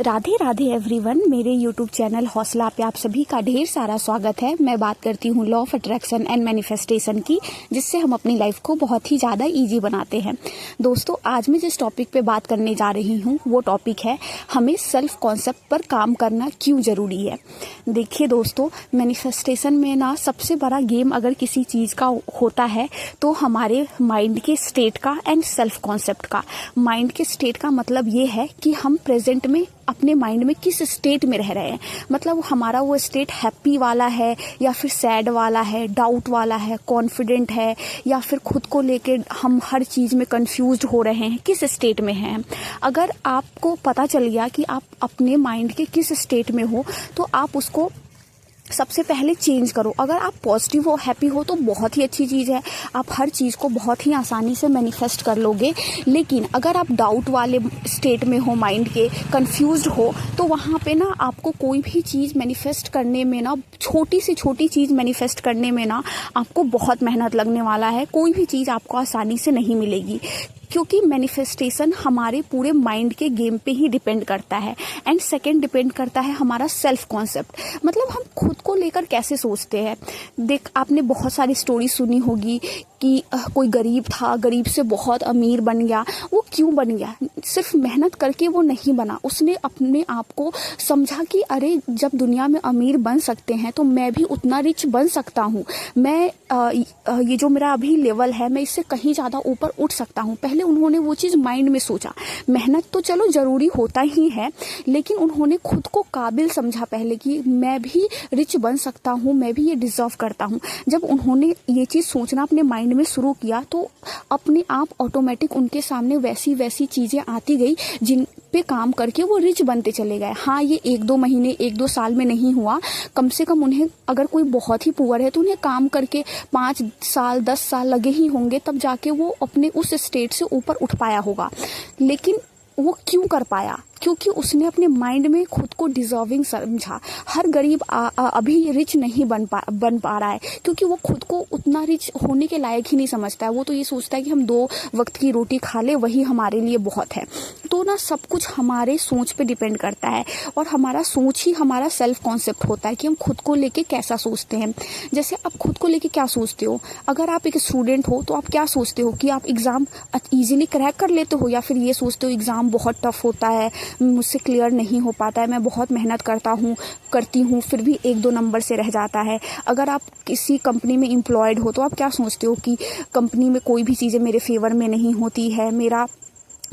Radhe Radhe everyone, मेरे YouTube channel हौसला पे आप सभी का ढेर सारा स्वागत है। मैं बात करती हूँ law of attraction and manifestation की, जिससे हम अपनी लाइफ को बहुत ही ज़्यादा इजी बनाते हैं। दोस्तों, आज मैं जिस टॉपिक पे बात करने जा रही हूँ वो टॉपिक है हमें सेल्फ कॉन्सेप्ट पर काम करना क्यों ज़रूरी है। देखिए दोस्तों, मैनिफेस्टेशन में ना सबसे बड़ा गेम अगर किसी चीज़ का होता है तो हमारे माइंड के स्टेट का एंड सेल्फ कॉन्सेप्ट का। माइंड के स्टेट का मतलब ये है कि हम प्रेजेंट में अपने माइंड में किस स्टेट में रह रहे हैं। मतलब हमारा वो स्टेट हैप्पी वाला है या फिर सैड वाला है, डाउट वाला है, कॉन्फिडेंट है, या फिर खुद को लेके हम हर चीज़ में कंफ्यूज्ड हो रहे हैं, किस स्टेट में हैं। अगर आपको पता चल गया कि आप अपने माइंड के किस स्टेट में हो तो आप उसको सबसे पहले चेंज करो। अगर आप पॉजिटिव हो, हैप्पी हो तो बहुत ही अच्छी चीज़ है, आप हर चीज़ को बहुत ही आसानी से मैनिफेस्ट कर लोगे। लेकिन अगर आप डाउट वाले स्टेट में हो, माइंड के कंफ्यूज्ड हो, तो वहाँ पे ना आपको कोई भी चीज़ मैनिफेस्ट करने में ना, छोटी से छोटी चीज़ मैनिफेस्ट करने में ना आपको बहुत मेहनत लगने वाला है। कोई भी चीज़ आपको आसानी से नहीं मिलेगी, क्योंकि मैनिफेस्टेशन हमारे पूरे माइंड के गेम पे ही डिपेंड करता है। एंड सेकंड डिपेंड करता है हमारा सेल्फ कॉन्सेप्ट, मतलब हम खुद को लेकर कैसे सोचते हैं। आपने बहुत सारी स्टोरी सुनी होगी कि कोई गरीब था, गरीब से बहुत अमीर बन गया। वो क्यों बन गया? सिर्फ मेहनत करके वो नहीं बना। उसने अपने आप को समझा कि अरे, जब दुनिया में अमीर बन सकते हैं तो मैं भी उतना रिच बन सकता हूँ। मैं ये जो मेरा अभी लेवल है, मैं इससे कहीं ज़्यादा ऊपर उठ सकता हूँ। पहले उन्होंने वो चीज़ माइंड में सोचा। मेहनत तो चलो ज़रूरी होता ही है, लेकिन उन्होंने खुद को काबिल समझा पहले कि मैं भी रिच बन सकता हूँ, मैं भी ये डिज़र्व करता हूँ। जब उन्होंने ये चीज़ सोचना अपने माइंड में शुरू किया तो अपने आप ऑटोमेटिक उनके सामने वैसी वैसी चीज़ें आती गई जिन पे काम करके वो रिच बनते चले गए। हाँ, ये 1-2 महीने 1-2 साल में नहीं हुआ। कम से कम उन्हें, अगर कोई बहुत ही पुअर है तो उन्हें काम करके 5 साल 10 साल लगे ही होंगे, तब जाके वो अपने उस स्टेट से ऊपर उठ पाया होगा। लेकिन वो क्यों कर पाया? क्योंकि उसने अपने माइंड में खुद को डिजर्विंग समझा। हर गरीब अभी रिच नहीं बन पा रहा है, क्योंकि वो खुद को उतना रिच होने के लायक ही नहीं समझता है। वो तो ये सोचता है कि हम 2 वक्त की रोटी खा ले, वही हमारे लिए बहुत है। तो ना, सब कुछ हमारे सोच पे डिपेंड करता है, और हमारा सोच ही हमारा सेल्फ कॉन्सेप्ट होता है कि हम खुद को लेके कैसा सोचते हैं। जैसे आप खुद को लेके क्या सोचते हो? अगर आप एक स्टूडेंट हो तो आप क्या सोचते हो कि आप एग्ज़ाम ईजिली क्रैक कर लेते हो, या फिर ये सोचते हो एग्ज़ाम बहुत टफ होता है, मुझसे क्लियर नहीं हो पाता है, मैं बहुत मेहनत करती हूँ फिर भी 1-2 नंबर से रह जाता है। अगर आप किसी कंपनी में एम्प्लॉयड हो तो आप क्या सोचते हो कि कंपनी में कोई भी चीज़ें मेरे फेवर में नहीं होती है, मेरा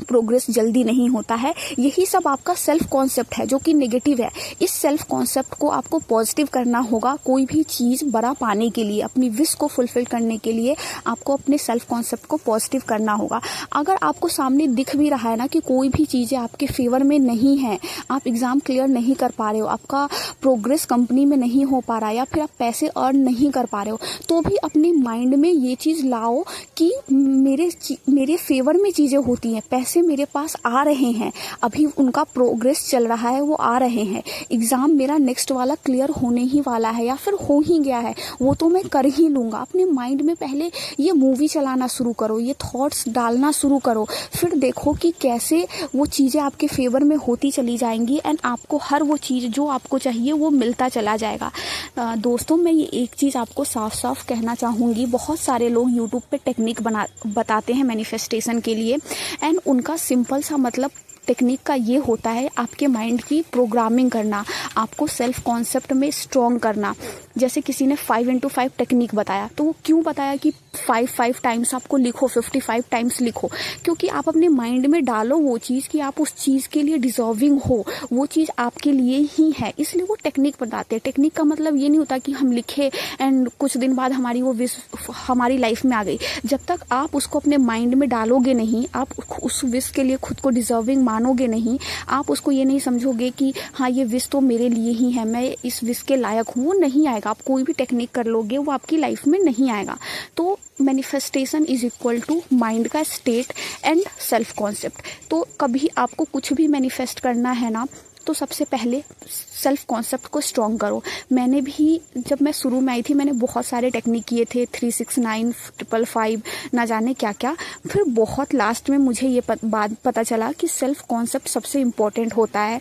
प्रोग्रेस जल्दी नहीं होता है। यही सब आपका सेल्फ कॉन्सेप्ट है जो कि नेगेटिव है। इस सेल्फ कॉन्सेप्ट को आपको पॉजिटिव करना होगा। कोई भी चीज़ बड़ा पाने के लिए, अपनी विश को फुलफिल करने के लिए आपको अपने सेल्फ कॉन्सेप्ट को पॉजिटिव करना होगा। अगर आपको सामने दिख भी रहा है ना कि कोई भी चीज़ें आपके फेवर में नहीं है, आप एग्ज़ाम क्लियर नहीं कर पा रहे हो, आपका प्रोग्रेस कंपनी में नहीं हो पा रहा है, या फिर आप पैसे अर्न नहीं कर पा रहे हो, तो भी अपने माइंड में ये चीज़ लाओ कि मेरे फेवर में चीज़ें होती हैं, पैसे मेरे पास आ रहे हैं, अभी उनका प्रोग्रेस चल रहा है, वो आ रहे हैं, एग्ज़ाम मेरा नेक्स्ट वाला क्लियर होने ही वाला है या फिर हो ही गया है, वो तो मैं कर ही लूँगा। अपने माइंड में पहले ये मूवी चलाना शुरू करो, ये थॉट्स डालना शुरू करो, फिर देखो कि कैसे वो चीज़ें आपके फेवर में होती चली जाएंगी, एंड आपको हर वो चीज़ जो आपको चाहिए वो मिलता चला जाएगा। दोस्तों, मैं ये एक चीज़ आपको साफ साफ कहना चाहूँगी, बहुत सारे लोग यूट्यूब पे टेक्निक बताते हैं मैनिफेस्टेशन के लिए, एंड उनका सिंपल सा मतलब टेक्निक का ये होता है आपके माइंड की प्रोग्रामिंग करना, आपको सेल्फ कॉन्सेप्ट में स्ट्रॉन्ग करना। जैसे किसी ने 5x5 टेक्निक बताया, तो वो क्यों बताया कि 5 टाइम्स आपको लिखो, 55 टाइम्स लिखो? क्योंकि आप अपने माइंड में डालो वो चीज़ कि आप उस चीज़ के लिए डिजर्विंग हो, वो चीज़ आपके लिए ही है, इसलिए वो टेक्निक बताते हैं। टेक्निक का मतलब ये नहीं होता कि हम लिखे एंड कुछ दिन बाद हमारी वो विश हमारी लाइफ में आ गई। जब तक आप उसको अपने माइंड में डालोगे नहीं, आप उस विश के लिए खुद को डिजर्विंग मानोगे नहीं, आप उसको ये नहीं समझोगे कि हाँ, ये विश तो मेरे लिए ही है, मैं इस विश के लायक हूँ, वो नहीं आएगा। आप कोई भी टेक्निक कर लोगे, वो आपकी लाइफ में नहीं आएगा। तो manifestation is equal to mind का स्टेट एंड सेल्फ कॉन्सेप्ट। तो कभी आपको कुछ भी मैनिफेस्ट करना है ना, तो सबसे पहले सेल्फ कॉन्सेप्ट को स्ट्रॉन्ग करो। मैंने भी, जब मैं शुरू में आई थी, मैंने बहुत सारे टेक्निक किए थे, 369, 555, ना जाने क्या क्या। फिर बहुत लास्ट में मुझे ये बात पता चला कि सेल्फ कॉन्सेप्ट सबसे इम्पोर्टेंट होता है।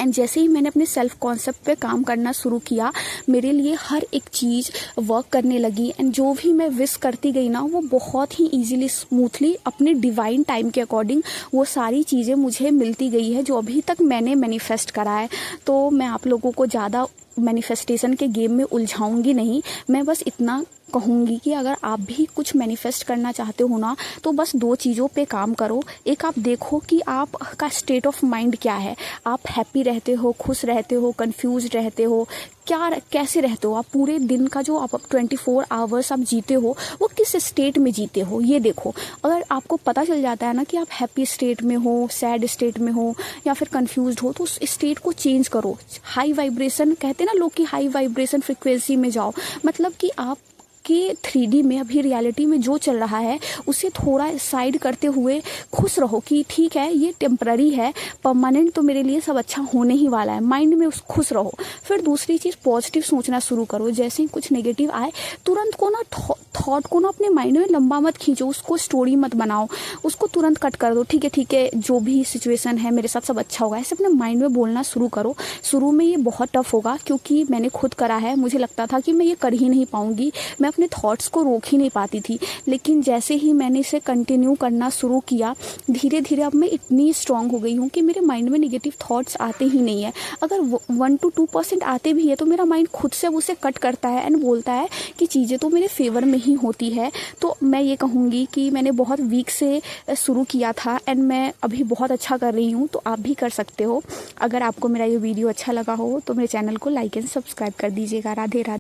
एंड जैसे ही मैंने अपने सेल्फ कॉन्सेप्ट पे काम करना शुरू किया, मेरे लिए हर एक चीज़ वर्क करने लगी। एंड जो भी मैं विश करती गई ना, वो बहुत ही इजीली स्मूथली अपने डिवाइन टाइम के अकॉर्डिंग वो सारी चीज़ें मुझे मिलती गई है जो अभी तक मैंने मैनिफेस्ट करा है। तो मैं आप लोगों को ज़्यादा मैनिफेस्टेशन के गेम में उलझाऊंगी नहीं। मैं बस इतना कहूँगी कि अगर आप भी कुछ मैनिफेस्ट करना चाहते हो ना, तो बस 2 चीज़ों पे काम करो। एक, आप देखो कि आपका स्टेट ऑफ माइंड क्या है। आप हैप्पी रहते हो, खुश रहते हो, कंफ्यूज रहते हो, कैसे रहते हो आप? पूरे दिन का जो आप 24 आवर्स आप जीते हो, वो किस स्टेट में जीते हो, ये देखो। अगर आपको पता चल जाता है ना कि आप हैप्पी स्टेट में हो, सैड स्टेट में हो या फिर कंफ्यूज्ड हो, तो उस स्टेट को चेंज करो। हाई वाइब्रेशन कहते हैं ना लोग कि हाई वाइब्रेशन फ्रिक्वेंसी में जाओ। मतलब कि आप कि 3D में अभी रियलिटी में जो चल रहा है उसे थोड़ा साइड करते हुए खुश रहो कि ठीक है, ये टेम्पररी है, परमानेंट तो मेरे लिए सब अच्छा होने ही वाला है। माइंड में उस खुश रहो। फिर दूसरी चीज़, पॉजिटिव सोचना शुरू करो। जैसे ही कुछ नेगेटिव आए, तुरंत को ना थॉट को ना अपने माइंड में लंबा मत खींचो, उसको स्टोरी मत बनाओ, उसको तुरंत कट कर दो। ठीक है, जो भी सिचुएशन है मेरे साथ सब अच्छा होगा, ऐसे अपने माइंड में बोलना शुरू करो। शुरू में ये बहुत टफ होगा, क्योंकि मैंने खुद करा है। मुझे लगता था कि मैं ये कर ही नहीं पाऊंगी, मैं अपने थॉट्स को रोक ही नहीं पाती थी। लेकिन जैसे ही मैंने इसे कंटिन्यू करना शुरू किया, धीरे धीरे अब मैं इतनी स्ट्रांग हो गई हूँ कि मेरे माइंड में नेगेटिव थॉट्स आते ही नहीं है। अगर 1 to 2% आते भी है तो मेरा माइंड खुद से उसे कट करता है एंड बोलता है कि चीज़ें तो मेरे फेवर में ही होती है। तो मैं ये कहूँगी कि मैंने बहुत वीक से शुरू किया था एंड मैं अभी बहुत अच्छा कर रही हूँ, तो आप भी कर सकते हो। अगर आपको मेरा ये वीडियो अच्छा लगा हो तो मेरे चैनल को लाइक एंड सब्सक्राइब कर दीजिएगा। राधे राधे।